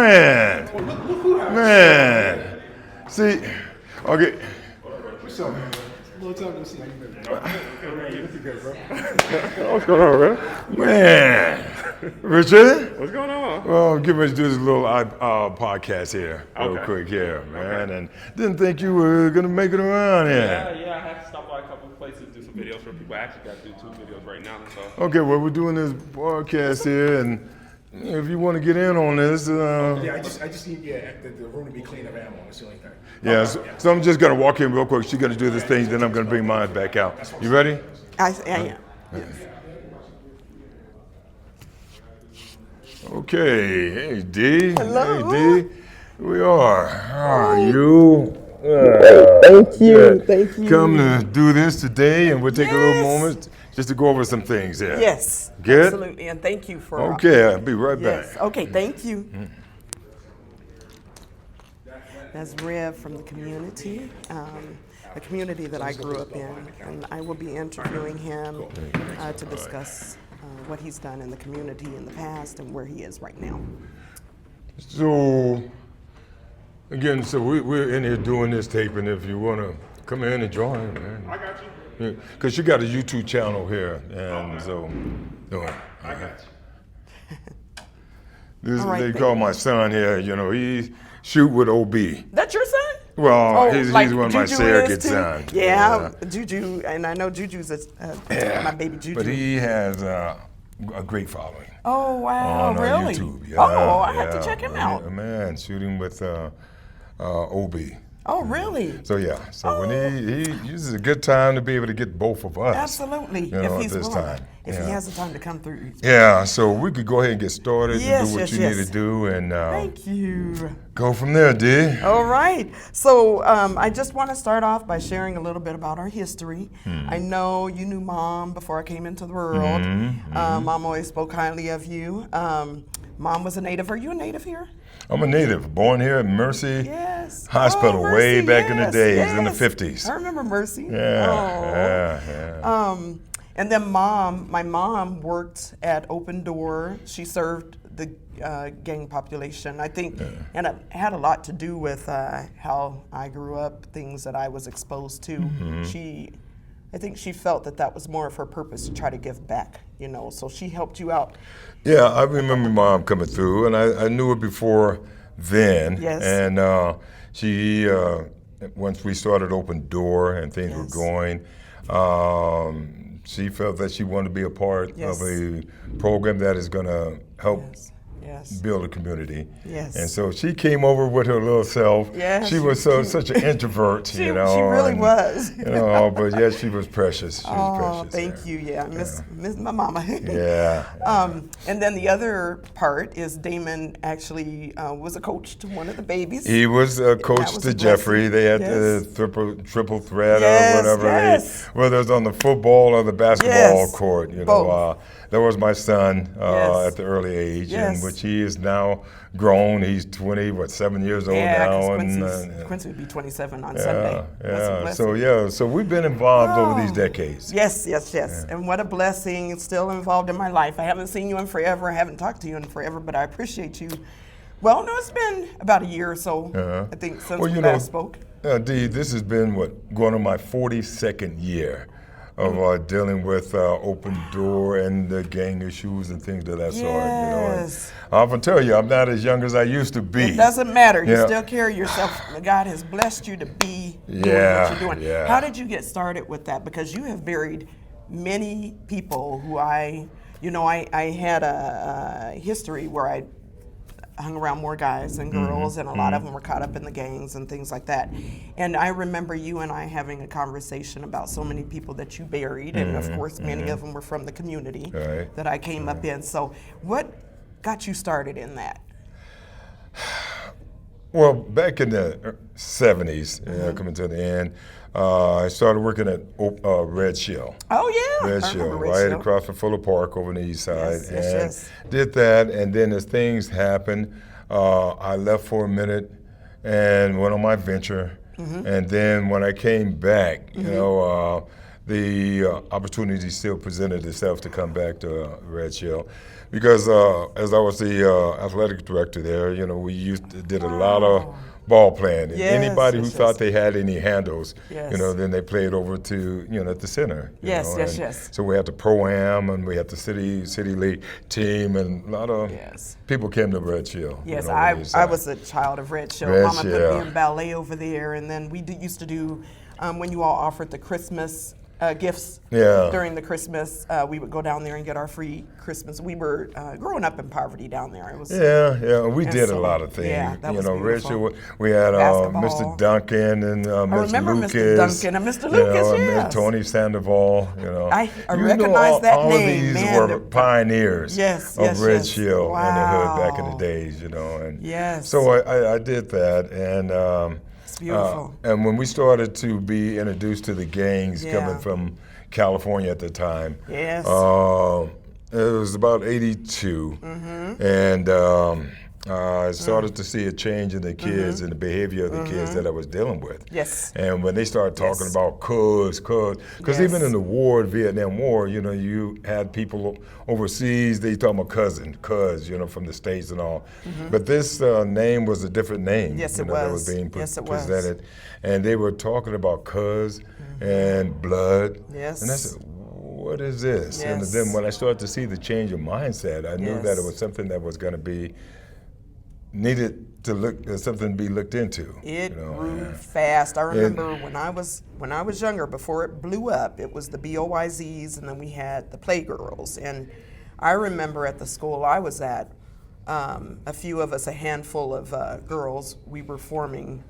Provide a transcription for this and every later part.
man. Man. See, okay. What's up, man? Long time no see. How you been? What's good, bro? What's going on, man? Man. Richard? What's going on? Well, I'm getting ready to do this little podcast here real Okay. quick here, man. And didn't think you were going to make it around here. Yeah, I had to stop by a couple of places, do some videos for people. I actually got to do 2 videos right now. So. Okay, well, we're doing this podcast here, and if you want to get in on this, Yeah, I just need the room to be clean of ammo. That's the only thing. yeah, so I'm just going to walk in real quick. She's going to do this thing, then I'm going to bring mine back out. You ready? I am. Yes. Okay, hey D. Hello. Hey D. Here we are. How are you? Thank you. Thank you. Come to do this today, and we'll take a little Yes. moment just to go over some things here. Yes. Good? Absolutely. And thank you for. Okay, I'll be right Yes. back. Okay. Thank you. That's Rev from the community that I grew up in, and I will be interviewing him to discuss what he's done in the community in the past and where he is right now. So, again, so we're in here doing this taping. If you want to come in and join, man. I got you. Because you got a YouTube channel here, and so, I got you. this All right, they baby. call my son here. You know, he shoot with OB. That's your son? Well, he's like one of my Juju surrogate is too? sons. Yeah, Juju, and I know Juju's my baby Juju. But he has a great following. Oh wow, on really? YouTube. Yeah, Oh, I have to yeah. check him out. Yeah, man, shooting with OB. Oh, really? So yeah, so when he uses a good time to be able to get both of us. Absolutely. You know, if he's at this willing. time. If Yeah. he has the time to come through. Yeah, so we could go ahead and get started Yes, and do what yes, you yes. need to do and Thank you. go from there, D. All right. So I just want to start off by sharing a little bit about our history. I know you knew Mom before I came into the world. Mom always spoke highly of you. Mom was a native. Are you a native here? I'm a native, born here at Mercy Yes. Hospital Oh, way Mercy, back in the yes, days, in the yes. 50s. I remember Mercy. Yeah, Oh. yeah. And then my mom worked at Open Door. She served the gang population, I think, and it had a lot to do with how I grew up, things that I was exposed to. I think she felt that was more of her purpose to try to give back, you know, so she helped you out. Yeah, I remember Mom coming through, and I knew her before then. Yes. And she, once we started Open Door and things were Yes. going, she felt that she wanted to be a part Yes. of a program that is going to help Yes. build a community. Yes. And so she came over with her little self. Yes, She was such an introvert, She, you know. she really and, was. You know, but yeah, she was precious. She was Oh, precious. thank you. Yeah, miss my mama. Yeah. And then the other part is Damon actually was a coach to one of the babies. He was a coach was to a Jeffrey. blessing. They had Yes. the triple threat Yes, or whatever, yes. whether it was on the football or the basketball Yes, court. You know, both. that was my son Yes. at the early age, Yes. in which he is now grown. He's 7 years old Yeah, now, 'cause and Quincy would be 27 on Sunday. That's a yeah. blessing. So we've been involved over these Oh. decades. Yes, yes, yes. And what a blessing. It's still involved in my life. I haven't seen you in forever. I haven't talked to you in forever, but I appreciate you. Well, no, it's been about a year or so, I think, since we last spoke. Dee, this has been going on my 42nd year of dealing with Open Door and the gang issues and things of that sort. You know, and Yes. I often tell you, I'm not as young as I used to be. It doesn't matter. You Yeah. still carry yourself. God has blessed you to be doing Yeah, what you're doing. yeah. How did you get started with that? Because you have buried many people who I had a history where I hung around more guys than girls, and a lot of them were caught up in the gangs and things like that. And I remember you and I having a conversation about so many people that you buried, and of course many of them were from the community Right. that I came up in. So what got you started in that? Well, back in the 70s, coming to the end, I started working at Red Shell. Oh yeah, Red I Shell, remember Red right Shell. across from Fuller Park over on the east side. Yes, yes, and yes. did that, and then as things happened, I left for a minute and went on my venture. And then when I came back, you know, the opportunity still presented itself to come back to Red Shell, because as I was the athletic director there, we did a lot of ball playing. And Yes, anybody who yes, thought yes. they had any handles, Yes. then they played over to at the center. Yes, yes, and yes. So we had the pro-am, and we had the city league team, and a lot of Yes. people came to Red Shell. Yes, on I the east side. was a child of Red Shell. Red Mama put Shell. me in ballet over there, and then we used to do, when you all offered the Christmas gifts Yeah. during the Christmas, we would go down there and get our free Christmas. We were growing up in poverty down there. It was Yeah, we And did so, a lot of things. yeah, that was Red beautiful. Shell, we had Basketball. Mr. Duncan and Mr. remember Lucas. Mr. Duncan and Mr. Lucas, and yes. Tony Sandoval. I You recognize that all name, of these man. were pioneers Yes, of yes, Red yes. Shell in the hood back in the Wow. days. And Yes. So I did that, and It's beautiful. and when we started to be introduced to the gangs Yeah. coming from California at the time, Yes. it was about '82, and I started to see a change in the kids and the behavior of the kids that I was dealing with. Yes. And when they started talking Yes. about because Yes. even in the war, Vietnam War, you had people overseas, they talking about cuz, from the States and all. But this name was a different name. Yes, it that was. was being Yes, it was. presented. And they were talking about cuz and blood. Yes. And I said, what is this? And Yes. then when I started to see the change of mindset, I knew that it Yes. was something that was going to be needed to something to be looked into. It grew and- fast. I remember when I was younger, before it blew up, it was the BOYZs, and then we had the Playgirls. And I remember at the school I was at, a few of us, a handful of girls, we were forming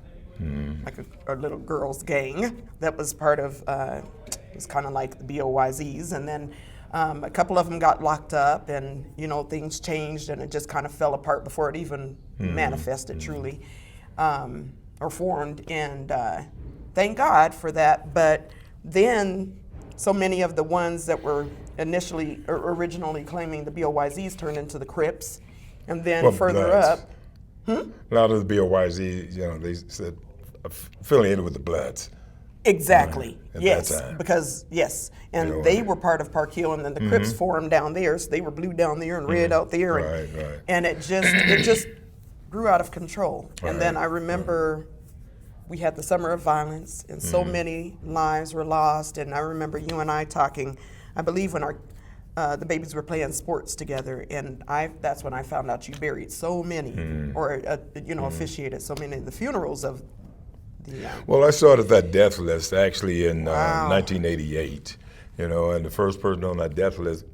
like a little girls gang that was part of, it was kind of like the BOYZs. And then a couple of them got locked up, and things changed, and it just kind of fell apart before it even manifested truly, or formed. And thank God for that. But then, so many of the ones that were originally claiming the BOYZs turned into the Crips, and then Well, further Bloods. up. A lot of the BOYZ, they said affiliated with the Bloods. Exactly. At Yes. that time. Because yes, and You know, they were part of Park Hill, and then the Crips formed down there, so they were blue down there and red out there, and, Right. and it just grew out of control. And then Right, I remember we had the summer of violence, and so many lives were lost. And I remember you and I talking, I believe when the babies were playing sports together, and that's when I found out you buried so many, or officiated so many of the funerals of the. Well, I started that death list actually in Wow. 1988, and the first person on that death list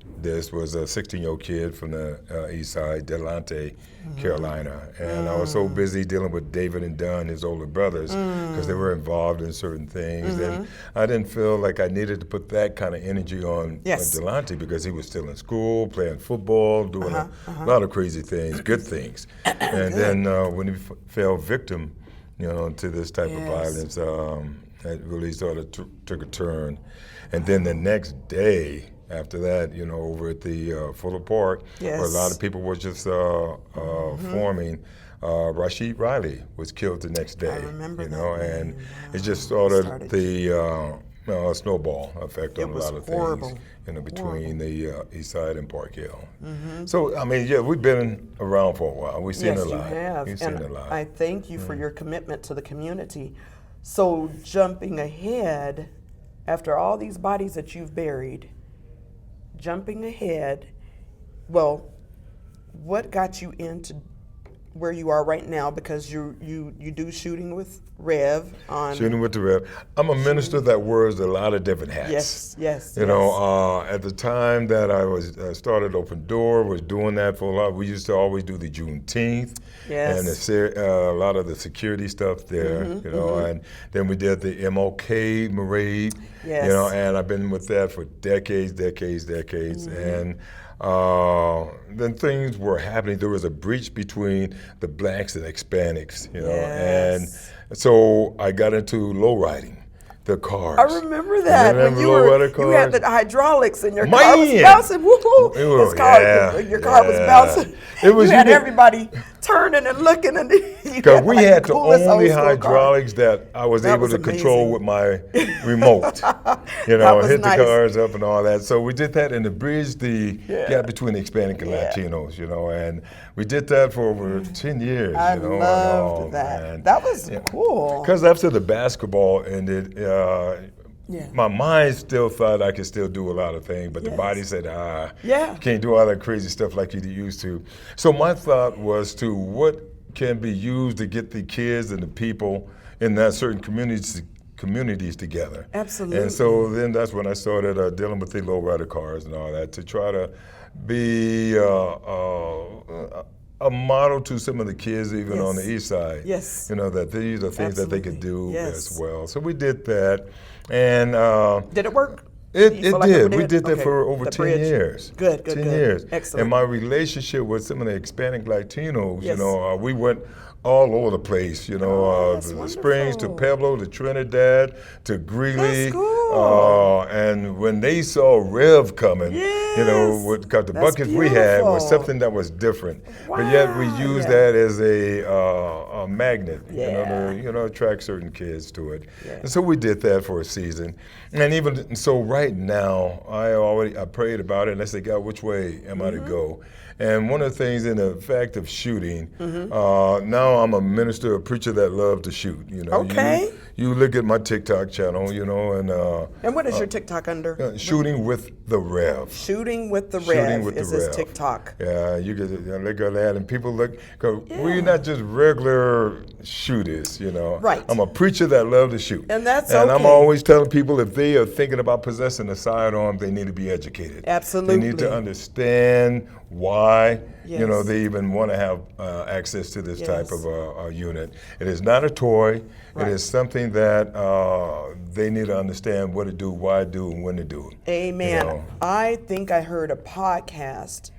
was a 16-year-old kid from the east side, Delante, Carolina. And I was so busy dealing with David and Dunn, his older brothers, because they were involved in certain things. And I didn't feel like I needed to put that kind of energy on Yes. Delante, because he was still in school, playing football, doing a lot of crazy things, good things. And then when he fell victim, to this type of Yes. violence, it really sort of took a turn. And then the next day after that, over at the Fuller Park, where a lot Yes. of people were just forming, Rashid Riley was killed the next day. I remember that and name. it just started Started. the snowball effect It on a was lot of horrible. things, between the East Side and Park Hill. So, I mean, yeah, we've been around for a while. We've seen Yes, a lot. you have. We've seen And a lot. I thank you for your commitment to the community. So jumping ahead, after all these bodies that you've buried, jumping ahead, well, what got you into where you are right now? Because you do shooting with Rev on. Shooting with the Rev. I'm a minister that wears a lot of different hats. Yes, yes. At the time that I was started Open Door, was doing that for a lot. We used to always do the Juneteenth, Yes. and a lot of the security stuff there. And then we did the MLK parade. Yes. And I've been with that for decades, and. Then things were happening. There was a breach between the blacks and Hispanics, Yes. and so I got into low riding. the cars. I remember that when Remember you low-rider you had cars? the hydraulics and your car was Man! bouncing. Woohoo! It was- It's called, yeah, your car was yeah. bouncing. It was- you you had did- everybody turning and looking, and Because we like had the coolest only old school car. hydraulics that I was That able was to control amazing. with my remote. You That know, was hit nice. the cars up and all that. So we did that and it bridged the Yeah. gap between Hispanic and Yeah. Latinos, you know, and we did that for over 10 years. I you know, loved and all, that. and- That was cool. Because after the basketball ended, Yeah. my mind still thought I could still do a lot of things, but the Yes. body said, Yeah. you can't do all that crazy stuff like you used to. So my thought was to what can be used to get the kids and the people in that certain communities together. Absolutely. And so then that's when I started dealing with the lowrider cars and all that to try to be a model to some of the kids even on the Yes. east side. Yes. You know, that these are things that they could Absolutely. do Yes. as well. So we did that. And Did it work? it You feel like did. it We did that Okay. for over The 10 bridge. years. Good, good, 10 good. years. Excellent. And my relationship with some of the Hispanic Latinos, Yes. you know, we went all over the place, you know, Oh, that's the Springs to wonderful. Pueblo to Trinidad to Greeley. That's cool. And when they saw Rev coming, you know, Yes. because the That's buckets we had was beautiful. something that was different. But yet we Wow, used yeah. that as a magnet, Yeah. you know, to attract certain kids to it. Yeah. And so we did that for a season. And even so right now, I prayed about it and I said, God, which way am I to go? And one of the things in the fact of shooting, now I'm a minister, a preacher that loves to shoot. You know, Okay. You look at my TikTok channel, you know, And what is your TikTok under? shooting with the Rev. Shooting with the Shooting Rev with the is his Rev. TikTok. Yeah, you get look at that, and people look. Cause we're not just regular shooters, you know. Right. I'm a preacher that love to shoot, And that's And I'm okay. always telling people if they are thinking about possessing a sidearm, they need to be educated. Absolutely. They need to understand why. You know, Yes. they even want to have access to this type Yes. of a unit. It is not a toy. Right. It is something that they need to understand what to do, why to do, and when to do. Amen. You know. I think I heard a podcast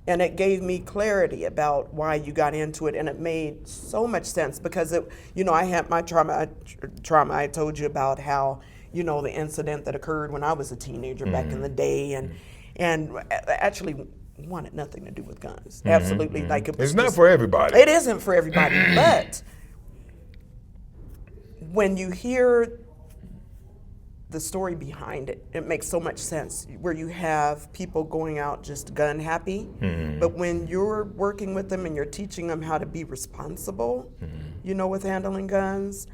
and it gave me clarity about why you got into it, and it made so much sense because it, you know, I had my trauma. I told you about how, you know, the incident that occurred when I was a teenager back in the day, and actually wanted nothing to do with guns. Absolutely, like it was It's not just- for everybody. It isn't for everybody, but when you hear the story behind it, it makes so much sense. Where you have people going out just gun happy, but when you're working with them and you're teaching them how to be responsible, you know, with handling guns,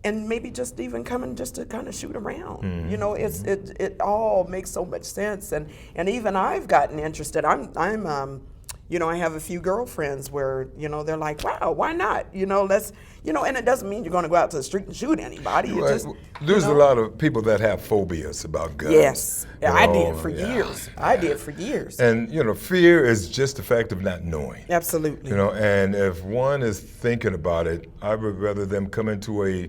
and maybe just even coming just to kind of shoot around. You know, it all makes so much sense, and even I've gotten interested. I'm you know, I have a few girlfriends where, you know, they're like, wow, why not? You know, let's, you know, and it doesn't mean you're going to go out to the street and shoot anybody. You Right. just, There's you know. a lot of people that have phobias about guns. Yes, you I know, did for yeah. years. I did for years. And you know, fear is just the fact of not knowing. Absolutely. You know, and if one is thinking about it, I would rather them come into a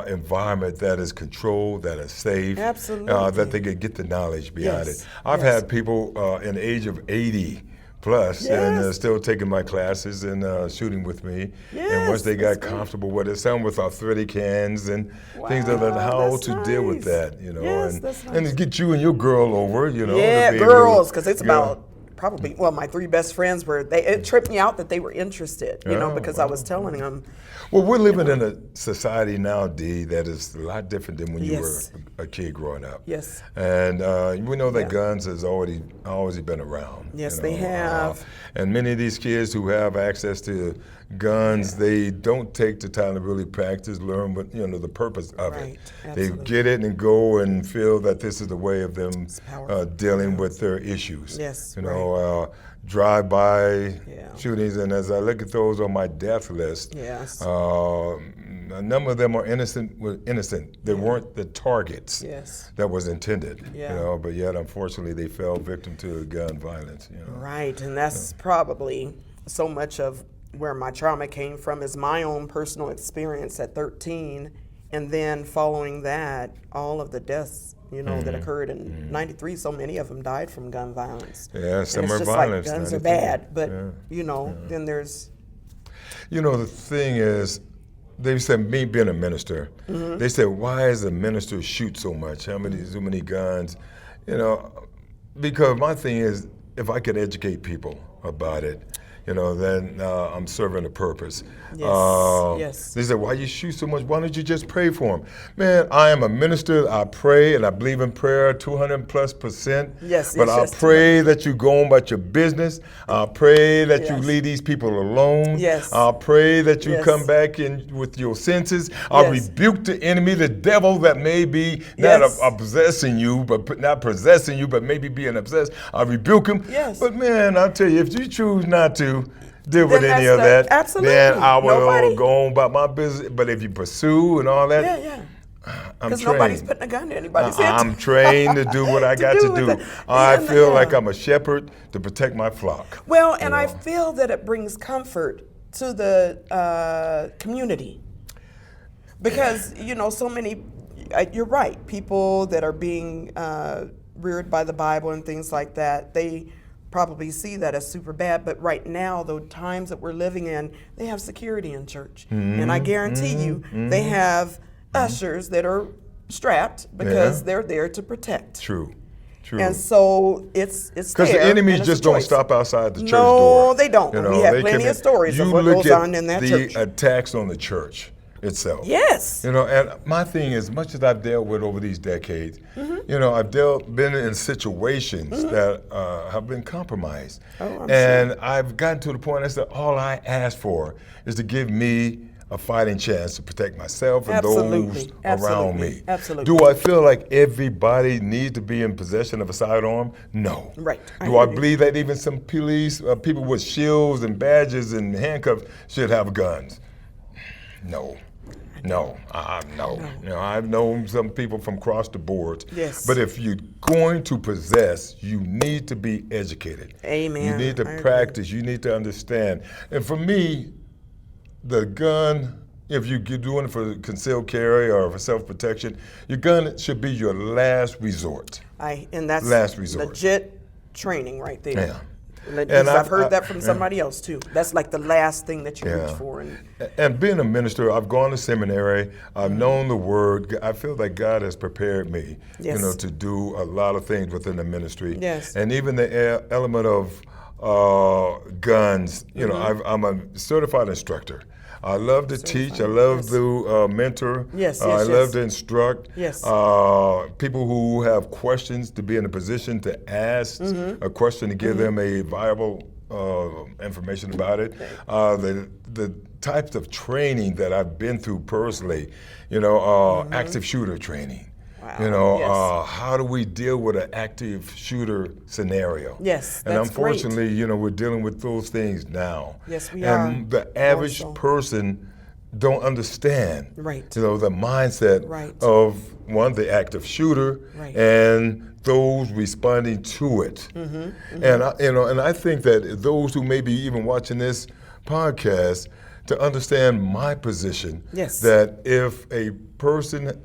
environment that is controlled, that is safe, Absolutely. that they could get the knowledge behind Yes, it. I've yes. had people in the age of 80 plus and Yes. still taking my classes and shooting with me. And once Yes, they got that's great. comfortable with it, some with arthritic hands and things like that, Wow, how that's to deal with nice. that, you know, Yes, and that's and nice. to get you and your girl over, you know. to Yeah, be able to, girls, because it's you know, about probably, well, my three best friends were, it tripped me out that they were interested, you know, Oh, because I was telling them, Well, we're living in a society now, Dee, that is a lot different than when you Yes. were a kid growing up. Yes. And we know that Yeah. guns has always been around. Yes, you they know, have. and many of these kids who have access to guns, they don't take the time to really practice, learn what, you know, the purpose of Right, it. They absolutely. get it and go and feel that this is the way of them powerful. dealing with their issues. Yes, You know, drive-by Yeah. shootings, and as I look at those on my death list, Yes. a number of them are innocent. They weren't the targets Yes. that was intended. Yeah. You know, but yet unfortunately they fell victim to gun violence. You know. Right, and that's probably so much of where my trauma came from is my own personal experience at 13, and then following that, all of the deaths, you know, that occurred in '93. So many of them died from gun violence. Yeah, And summer it's just violence. like guns are 93. bad, but Yeah. you know, then there's You know, the thing is, they said, me being a minister, they said, why does a minister shoot so much? So many guns? You know, because my thing is, if I could educate people about it, you know, then I'm serving a purpose. Yes. They said, why you shoot so much? Why don't you just pray for them? Man, I am a minister. I pray, and I believe in prayer 200+%. Yes, but I pray that you go on about your business. I pray that you leave these people alone. Yes. I pray that you come back in with your senses. I rebuke the enemy, the devil that may be not possessing you, but not possessing you, but maybe being obsessed. I rebuke him. Yes. But man, I'll tell you, if you choose not to deal with Then any of that, absolutely. then I will Nobody. go on about my business. But if you pursue and all that, I'm Because trained. nobody's putting a gun to anybody's head. I'm trained to do what I got to do. I feel like I'm a shepherd to protect my flock. Well, and I feel that it brings comfort to the community. Because, you know, so many, you're right, people that are being reared by the Bible and things like that, they probably see that as super bad. But right now, the times that we're living in, they have security in church. And I guarantee you, they have ushers that are strapped because they're there to protect. True. And so it's because the enemies just don't stop outside the church door. No, they don't. You know, we have plenty of stories of what goes on in that church. The attacks on the church itself. Yes. You know, and my thing is, much as I've dealt with over these decades, you know, I've been in situations that have been compromised. And I've gotten to the point I said, all I ask for is to give me a fighting chance to protect myself and those around me. Absolutely. Do I feel like everybody needs to be in possession of a sidearm? No. Right. Do I believe that even some police, people with shields and badges and handcuffs should have guns? No. No. You know, I've known some people from across the board. Yes. But if you're going to possess, you need to be educated. Amen. You need to practice. You need to understand. And for me, the gun, if you're doing it for concealed carry or for self-protection, your gun should be your last resort. And that's last resort. Legit training right there. Yeah. And I've heard that from somebody else too. That's like the last thing that you reach for. And being a minister, I've gone to seminary. I've known the word. I feel like God has prepared me, you know, to do a lot of things within the ministry. Yes. And even the element of guns. You know, I'm a certified instructor. I love to teach. I love to mentor. I love to instruct. People who have questions, to be in a position to ask a question, to give them a viable information about it. The types of training that I've been through personally, you know, active shooter training. Wow. You know, how do we deal with an active shooter scenario? Yes, and that's unfortunately, great. you know, we're dealing with those things now. Yes, we are. And the average person don't understand, you know, the mindset of the active shooter and those responding to it. And I think that those who may be even watching this podcast, to understand my position, that if a person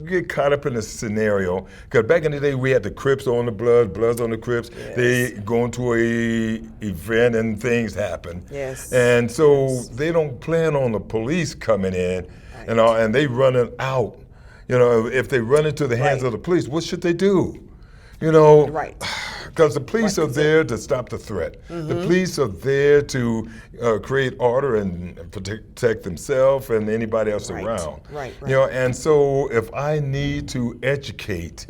get caught up in a scenario, because back in the day we had the Crips on the Bloods on the Crips. They go into a event and things happen. And so they don't plan on the police coming in, and they running out. You know, if they run into the hands of the police, what should they do? You know, because the police are there to stop the threat. The police are there to create order and protect themselves and anybody else around. You know, and so if I need to educate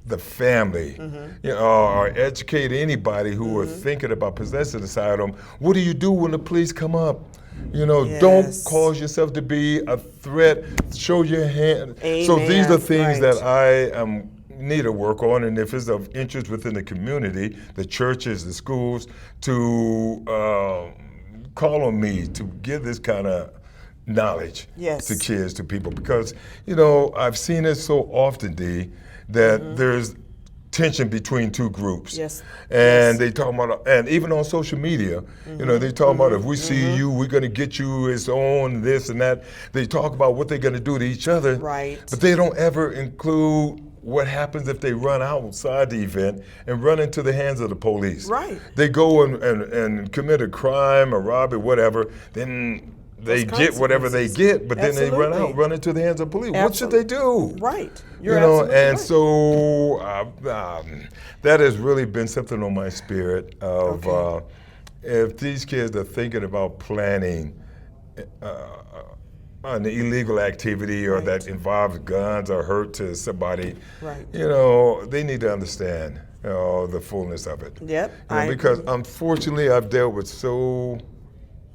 the family, you know, or educate anybody who are thinking about possessing a sidearm, what do you do when the police come up? You know, don't cause yourself to be a threat. Show your hand. So these are things that I need to work on, and if it's of interest within the community, the churches, the schools, to call on me to give this kind of knowledge to kids, to people, because, you know, I've seen it so often, Dee, that there's tension between two groups. And they talk about, and even on social media, you know, they talk about, if we see you, we're going to get you, it's on this and that. They talk about what they're going to do to each other, but they don't ever include what happens if they run outside the event and run into the hands of the police. They go and commit a crime, a robbery, whatever, then they Those get whatever they consequences. get, but then they run Absolutely. out, run into the hands of police. What should they do? Right. You You're know, absolutely and right. so that has really been something on my spirit of Okay. if these kids are thinking about planning an illegal activity or Right. that involves guns or hurt to somebody, Right. you know, they need to understand, you know, the fullness of it. Yep, You know, I because agree. unfortunately, I've dealt with so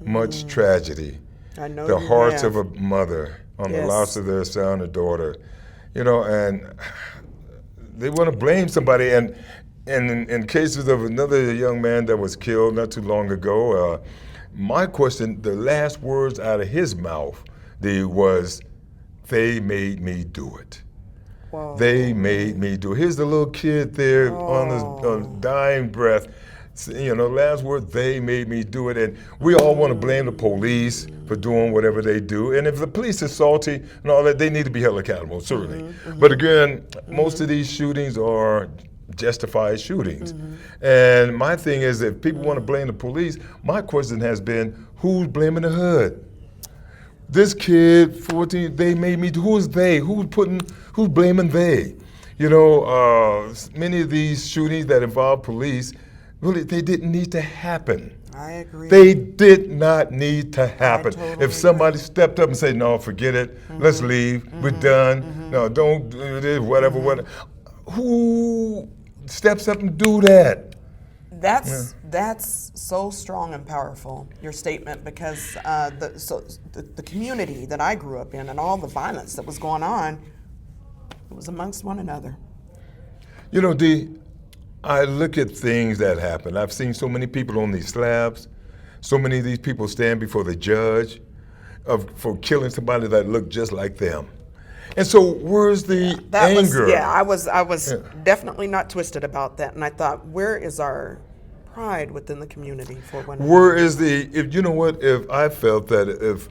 much tragedy. I know The you hearts have. of a mother on the Yes. loss of their son or daughter, you know, and they want to blame somebody. And in cases of another young man that was killed not too long ago, my question, the last words out of his mouth, was, "They made me do it." Whoa. They made me do it. Here's the little kid there on his dying breath. You know, last word, they made me do it. And we all want to blame the police for doing whatever they do. And if the police is salty and all that, they need to be held accountable, certainly. But again, most of these shootings are justified shootings. And my thing is, if people want to blame the police, my question has been, who's blaming the hood? This kid, 14, they made me do. Who's they? Who's blaming they? You know, many of these shootings that involve police, really, they didn't need to happen. I agree. They did not need to happen. totally If somebody stepped up and said, "No, forget it. Let's leave. We're done. No, don't do this. Whatever. Whatever." Who steps up and do that? That's so strong and powerful, your statement, because the community that I grew up in and all the violence that was going on, it was amongst one another. You know, Dee, I look at things that happen. I've seen so many people on these slabs. So many of these people stand before the judge for killing somebody that looked just like them. And so where's the anger? I was definitely not twisted about that, and I thought, where is our pride within the community for one? Where is if you know what, if I felt that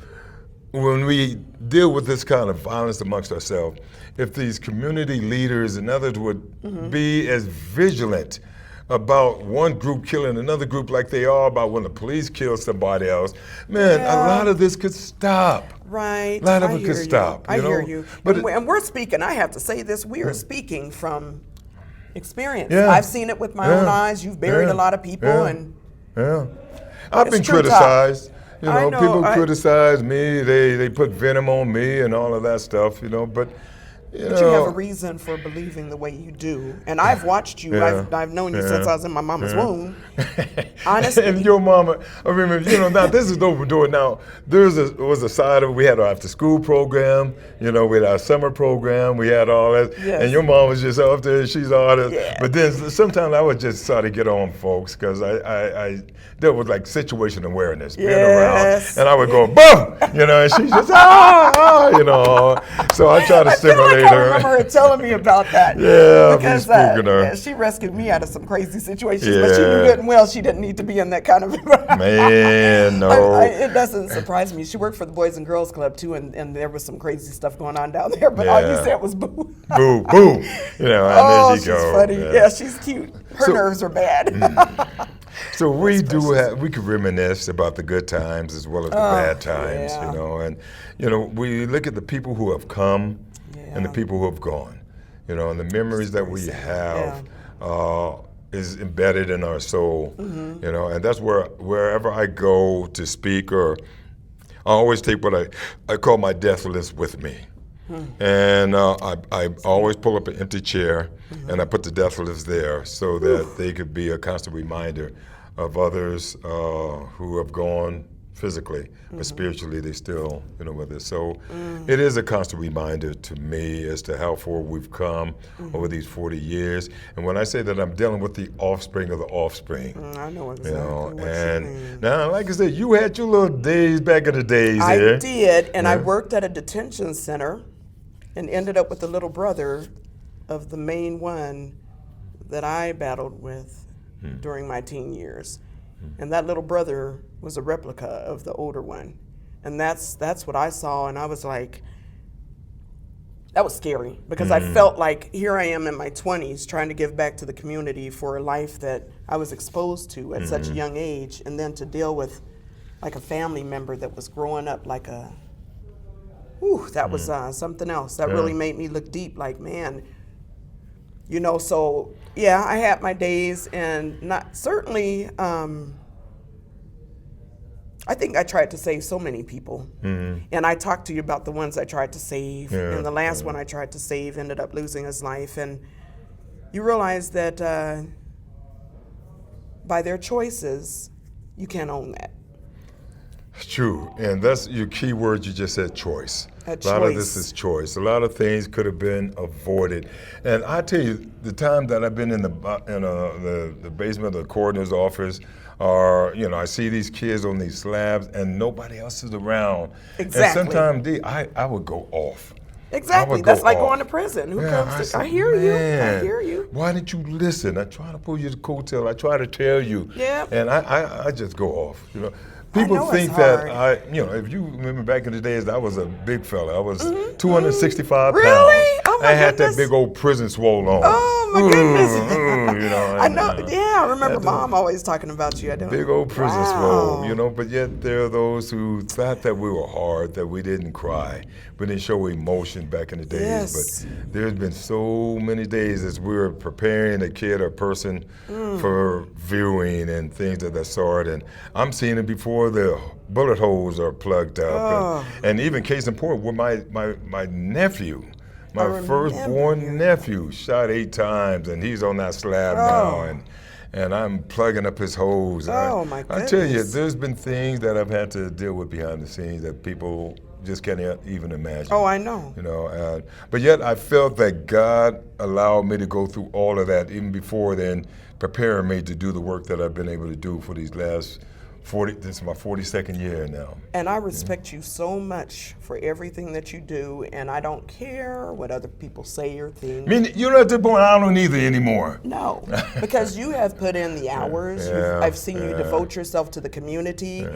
when we deal with this kind of violence amongst ourselves, if these community leaders and others would be as vigilant about one group killing another group like they are about when the police kill somebody else, man, a lot of this could stop. Right. A lot of I it could hear you. stop. I you know? hear you. But And we're speaking, I have to say this, we are speaking from experience. Yeah. I've seen it with my own eyes. You've buried a lot of people, and I've been it's true criticized. You I know, know, people criticize me. They put venom on me and all of that stuff. You know, but you you have a reason for believing the way you do. And I've watched you. Yeah. I've known you Yeah. since I was in my mama's Yeah. womb. Honestly. And your mama, I remember, you know, now this is overdoing. Now, was a side of it. We had our after school program, you know, we had our summer program, we had all that. Yes. And your mom was just up there, she's all this. Yeah. But then sometimes I would just sort of get on folks because I dealt with like situation awareness, being Yes. around. And I would go, boom, you know, and she just, you know. So I try to stimulate I her. remember her telling me about that. Yeah, I've been because spooking her. yeah, she rescued me out of some crazy situations, but she knew Yeah. good and well she didn't need to be in that kind of Man, no. it doesn't surprise me. She worked for the Boys and Girls Club too, and there was some crazy stuff going on down there. But all you Yeah. said was boo. Boo, boo. You know, and Oh, there she's you go. funny. Yeah, she's cute. Her So- nerves are bad. So we could reminisce about the good times as well as the bad times, yeah. you know, and, you know, we look at the people who have come and the Yeah. people who have gone, you know, and the memories that we have is embedded in our soul, you know, and that's wherever I go to speak or I always take what I call my death list with me. And I always pull up an empty chair and I put the death list there so that they could be a constant reminder of others who have gone physically, but spiritually they still, you know, with us. So it is a constant reminder to me as to how far we've come over these 40 years. And when I say that I'm dealing with the offspring of the offspring, I know exactly you know, what you and mean. now, like I said, you had your little days back in the days I there. did, and I Yeah. worked at a detention center and ended up with the little brother of the main one that I battled with during my teen years. And that little brother was a replica of the older one. And that's what I saw, and I was like, that was scary because I felt like here I am in my 20s trying to give back to the community for a life that I was exposed to at such a young age, and then to deal with like a family member that was growing up like a, whew, that was something else. That really made me look deep, like, man, you know, so yeah, I had my days, and not certainly, I think I tried to save so many people. And I talked to you about the ones I tried to save, and the last one I tried to save ended up losing his life. And you realize that by their choices, you can't own that. It's true, and that's your key word. You just said choice. A lot of choice. this is choice. A lot of things could have been avoided. And I tell you, the time that I've been in the basement of the coroner's office, or you know, I see these kids on these slabs, and nobody else is around. Exactly. And sometimes I would go off. Exactly. That's like going to prison. Who comes to, said, I hear you. I "Man, hear you. Why didn't you listen? I try to pull you the coattail. I try to tell you. Yeah. And I just go off. You know, people know it's think that hard. you know, if you remember back in the days, I was a big fella. I was 265 Really? pounds. Oh, my I had goodness. that big old prison swole on. Oh my goodness. You know, I and, know. Yeah, I remember had Mom always talking about you. I don't. big old prison Wow. swole, you know, but yet there are those who thought that we were hard, that we didn't cry, we didn't show emotion back in the days. Yes. But there's been so many days as we were preparing a kid or person for viewing and things of that sort, and I'm seeing it before the bullet holes are plugged up, and even case in point, with my nephew. My remember firstborn nephew shot 8 times, and he's on that slab now, and I'm plugging up his hose. Oh, my I tell you, goodness. there's been things that I've had to deal with behind the scenes that people just can't even imagine. Oh, I know. You know, but yet I felt that God allowed me to go through all of that even before then, preparing me to do the work that I've been able to do for these last 40. This is my 42nd year now. And I respect you so much for everything that you do, and I don't care what other people say or think. I mean, you know, at this point, I don't either anymore. No, because you have put in the hours. I've seen you devote yourself to the community.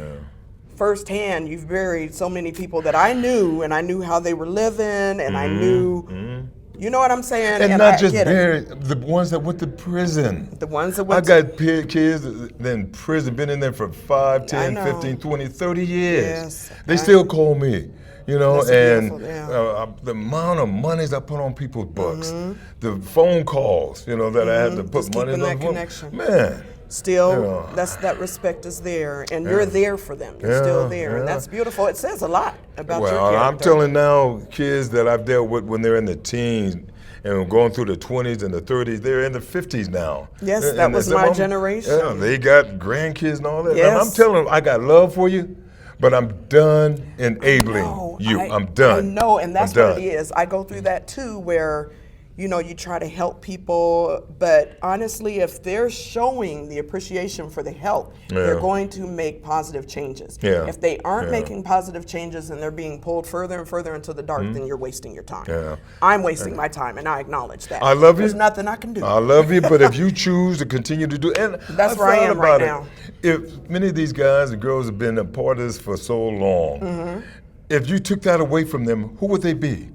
Firsthand, you've buried so many people that I knew, and I knew how they were living, and I knew, you know what I'm saying? And not I just get it. buried, the ones that went to prison. The ones that I went got kids in prison, been in there for 5, 10, know. 15, 20, 30 years. Yes, They still call me, you know, That's and beautiful, yeah. the amount of monies I put on people's books, the phone calls, you know, that I had to put Just money keeping on. that connection. Man. Still, You know. that respect is there, and you're there for them. You're still there, and that's beautiful. It says a lot about your Well, character. I'm telling now kids that I've dealt with when they're in the teens and going through the 20s and the 30s, they're in the 50s now. Yes, And that was some my of 'em, generation. Yeah, they got grandkids and all that. Yes. And I'm telling them, I got love for you, but I'm done enabling No, you. I'm done. I know, and that's I'm what done. it is. I go through that too, where you know, you try to help people, but honestly, if they're showing the appreciation for the help, they're going to make positive changes. Yeah. If they aren't Yeah. making positive changes and they're being pulled further and further into the dark, then you're wasting your time. Yeah. I'm wasting my time, and I acknowledge that. I love you. There's nothing I can do. I love you, but if you choose to continue to do, and That's where I thought am right about it. now. If many of these guys and girls have been a part of this for so long, if you took that away from them, who would they be?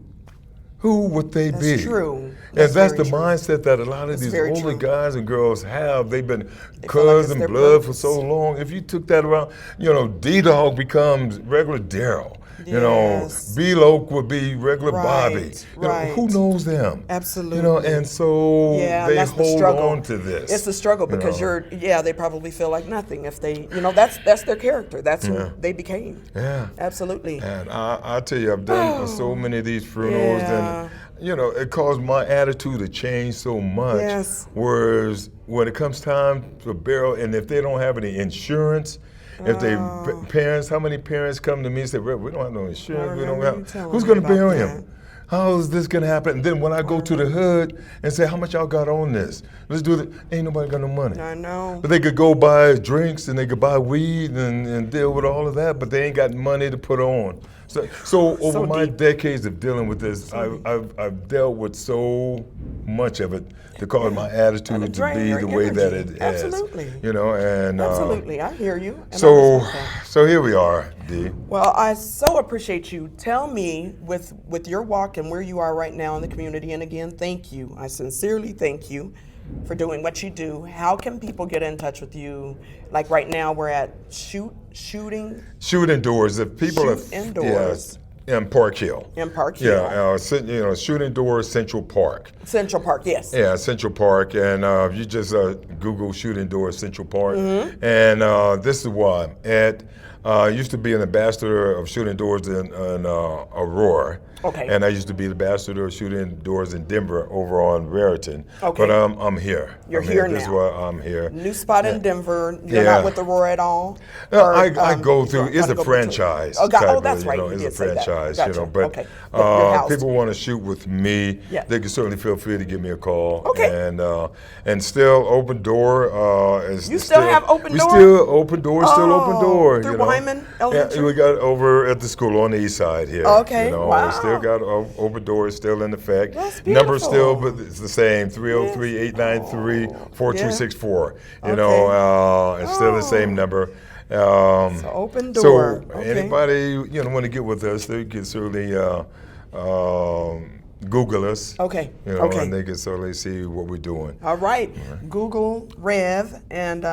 Who would they be? That's true. And That's that's very the true. mindset that a lot of That's these very older true. guys and girls have. They've been feel like it's cousin their blood for purpose. so long. If you took that around, you know, D-Dog becomes regular Daryl. You know, Yes. B-Loke would be regular Bobby. Right, You know, right. who knows them? Absolutely. You know, and so Yeah, they that's the hold struggle. on to this. It's the struggle you because know. they probably feel like nothing if they, you know, that's their character. That's who they became. Yeah. Absolutely. And I tell you, I've done so many of these funerals, Yeah. and you know, it caused my attitude to change so much. Yes. Whereas when it comes time for burial, and if they don't have any insurance, if they parents, how many parents come to me and say, "Rev, we don't have no insurance. We don't remember you have. telling Who's me going to about bury that. him? How is this going to happen?" And then when I go to the hood and say, "How much y'all got on this? Let's do it." Ain't nobody got no money. I know. But they could go buy drinks and they could buy weed and deal with all of that, but they ain't got money to put on. So over my deep. decades of dealing with this, I've dealt with so much of it to cause my attitude to drain be your the way that energy. it Absolutely. is. You know, and Absolutely. I hear you. and I so respect that. so here we are, D. Well, I so appreciate you. Tell me, with your walk and where you are right now in the community, and again, thank you. I sincerely thank you for doing what you do. How can people get in touch with you? Like right now, we're at shooting Shoot indoors. If people Shoot indoors. Yeah, in Park Hill. in Park Hill, Shoot indoors Central Park. Central Park. Yes. Yeah, Central Park, and you just Google Shoot Indoors Central Park, Mm-hmm. and this is why. Used to be an ambassador of Shoot Indoors in Aurora. Okay. And I used to be the ambassador of Shoot Indoors in Denver over on Raritan. Okay. But I'm here. You're I'm here This is now. why I'm here. New spot in Denver. You're Yeah. not with Aurora at all. No, Or, I go you through. don't It's wanna a go between? franchise. Oh, type of, that's right. You know, You it's did a say that. franchise. Gotcha. You know, but Okay. You're housed. people want to shoot with me. Yeah. They can certainly feel free to give me a call. Okay. And still open door. Is You still have open door? We still open door. Still open door. Through you know. Wyman Elementary? Yeah, we got over at the school on the east side here. Okay, You know, wow. We still got open doors still in effect. That's Number's still, beautiful. but it's the same. 303-893-4264. You know, Okay. it's still the same number. So open door. So Okay. anybody want to get with us, they can certainly Google us. Okay. You know, Okay. and they can certainly see what we're doing. All right. Google Rev and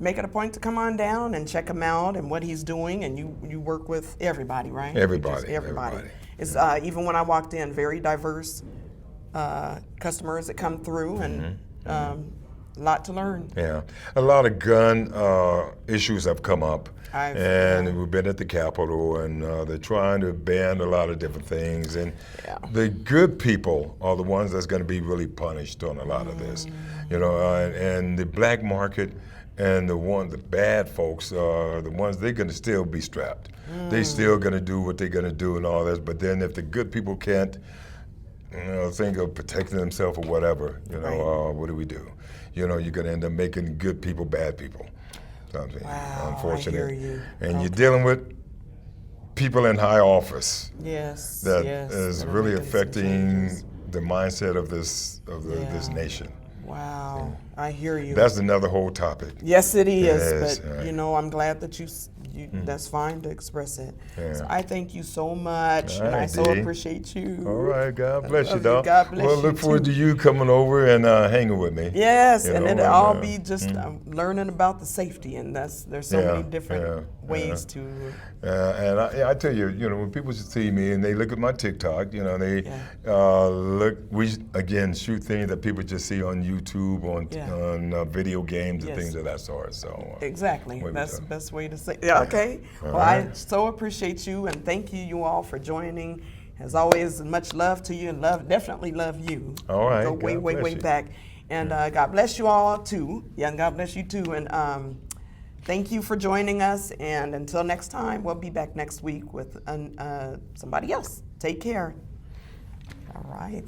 make it a point to come on down and check him out and what he's doing. And you work with everybody, right? Everybody, Just everybody. everybody. It's even when I walked in, very diverse customers that come through and a lot to learn. Yeah, a lot of gun issues have come up, I've- we've been at the Capitol, and they're trying to ban a lot of different things. And Yeah. the good people are the ones that's going to be really punished on a lot of this, you know. And the black market and the bad folks are the ones they're going to still be strapped. They still going to do what they're going to do and all this. But then if the good people can't, think of protecting themselves or whatever, what do we do? You know, you're going to end up making good people bad people. Something Wow, unfortunate. I hear you. And you're dealing with people in high office Yes. that yes. is that are really making some affecting changes. the mindset of this Yeah. nation. Wow. I hear you. That's another whole topic. Yes, it is. Yes, But right. I'm glad that you that's fine to express it. Yeah. So I thank you so much, All and I right, so Dee. appreciate you. All right, God bless you, love you. dog. God bless well, you, look forward too. to you coming over and hanging with me. Yes, You and know, it'll and, all be just learning about the safety, and there's so Yeah, many different yeah, ways to. And I tell you, when people see me and they look at my TikTok, they look. We again shoot things that people just see on YouTube, on video games and Yes. things of that sort. So Exactly. Way we That's go. the best way to say. Yeah. Okay. All Well, I right. so appreciate you, and thank you all for joining. As always, much love to you, and definitely love you. All right. Go way, God way, bless way you. back. And God bless you all too. Yeah, and God bless you too. And thank you for joining us. And until next time, we'll be back next week with somebody else. Take care. All right.